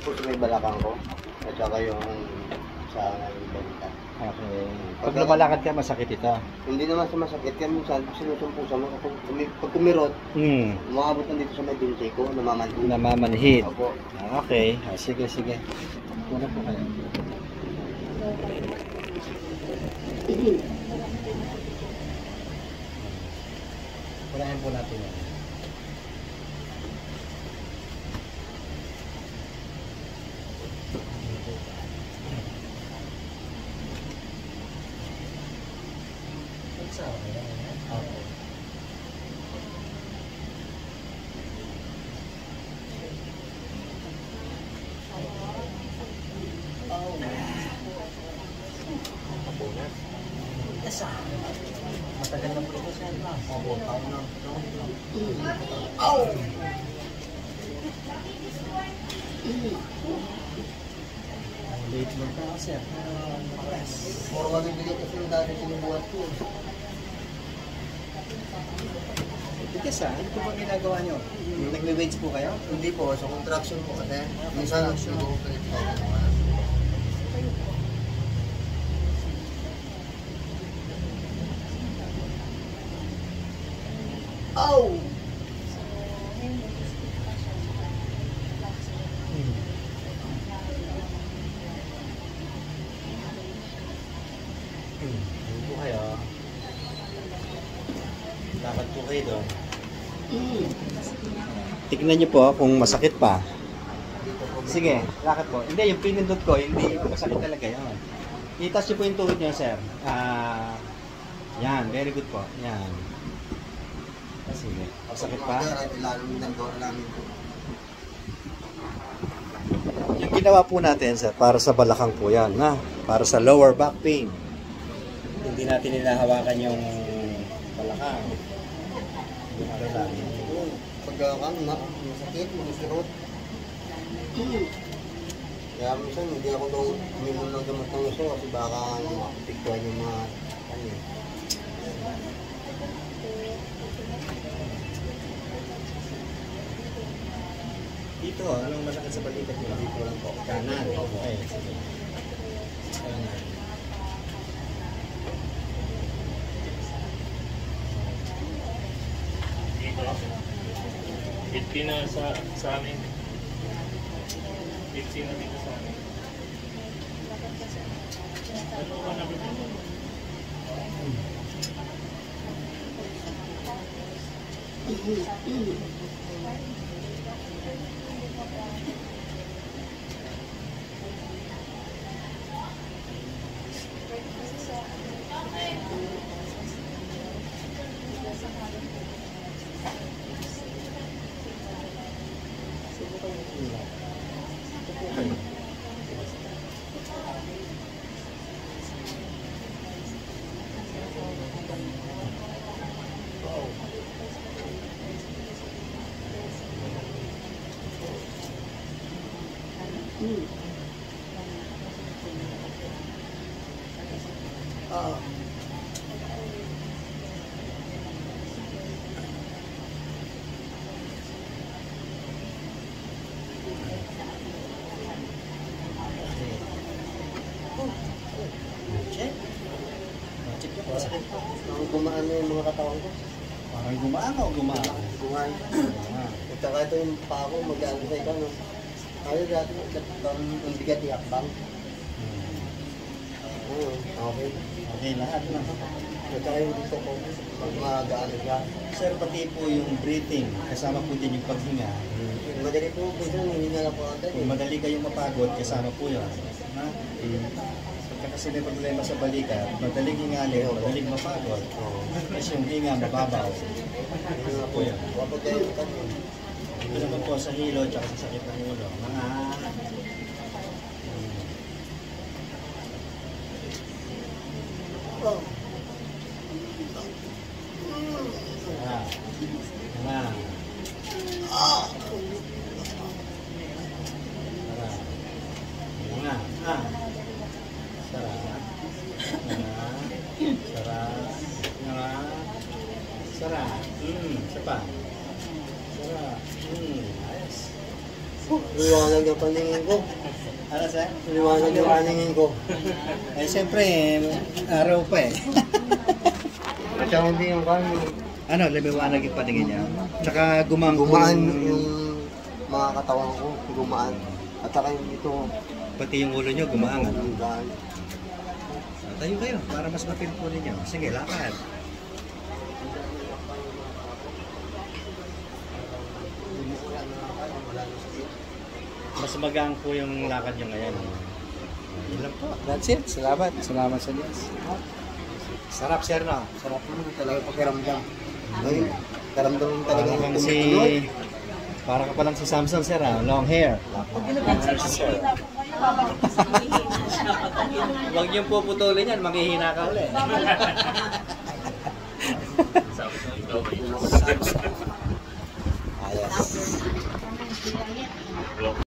po sa may balakang ko. At saka yung sa balikat. Okay. Pag lumalakad ka, masakit ito. Hindi naman sa masakit. Kaya minsan, sinusumpusan mo. Pag kumirot, umabot na dito sa may binti ko, namamanhid. Namamanhid. Opo. Okay. Sige, sige. Muna po kayo. Pulahin po natin yan. Okay. Matagal na po ito sir. Opo, taon na. Late mo ka sir. Puro kami bilit kasi yung dati sinubuhat ko. Bigas ano po ba ginagawa nyo? Nagme-weights po kayo? Hindi po, sa contraction po kasi. Minsan, nag-upalit tayo. Oh! Ano po kayo? Lakad po kayo doon. Tignan nyo po kung masakit pa. Sige, lakad po. Hindi, yung pinindot ko, hindi masakit talaga yun. I-touch nyo po yung tuhod nyo, sir. Yan, very good po. Yan. Sige, masakit pa. Yung ginawa po natin, sir, para sa balakang po yan, na? Para sa lower back pain. Hindi natin nilahawakan yung balakang. Pagkakan, masakit, masakirot. Kaya minsan hindi ako daw uminom ng gamot ng gusto kasi baka apektuhan yung mga ano. Dito, anong masakit sa balikat nyo? Dito lang po. Kanan. Okay, sige. Kanan. Bitpin na sa amin. Bitpin na dito sa amin. Ano ba na bitpin? Check. Check nyo po. Masakit po. Gumaan na yung mga katawan ko. Parang gumaan o gumaan? Gumaan. At saka ito yung paa ko, mag-ano sa ikaw. No? Ayaw dati, ang bigat iakbang. Okay. Okay, lahat na. At saka yung dito ko, mag-ano siya. Sir, pati po yung breathing, kasama po din yung paghinga. Madali po, minsan hindi na lang po agad. Kung madali kayong mapagod, kasama po yun. Ha? Pagka kasi may problema sa balikat, madaling hingalin, madaling mapagod. Kasi yung hinga, mababaw. Hindi na Po po. yan. Kapag kayo ito, Ito naman po sa hilo, tsaka sa sakit ng ulo. Mga... oh. Sarap. Isa pa. Sarap. Ayos. liwanag yung paningin ko. Ano, sir? Liwanag yung paningin ko. Eh, siyempre, araw pa eh. At saka hindi yung kami. Ano, lumiwanag yung paningin niya. Tsaka gumaan Yung mga katawan ko, gumaan. At saka yung ito, pati yung ulo nyo gumaan. Ano? gumaan. Tayo kayo, para mas mapil po ninyo. Sige, lakad. Mas magaan po yung lakad nyo ngayon. Yun lang po. That's it. Salamat. Salamat sa Diyos. Sarap, sir, no? Sarap naman talaga pakiramdam. Ay, karamdam talaga Para yung kang si... Para ka palang si Samson, sir, ha? Long hair. Huwag niyong puputulin yan, maghihina ka ulit. Sabi ko, ikaw ba yun? Ayos.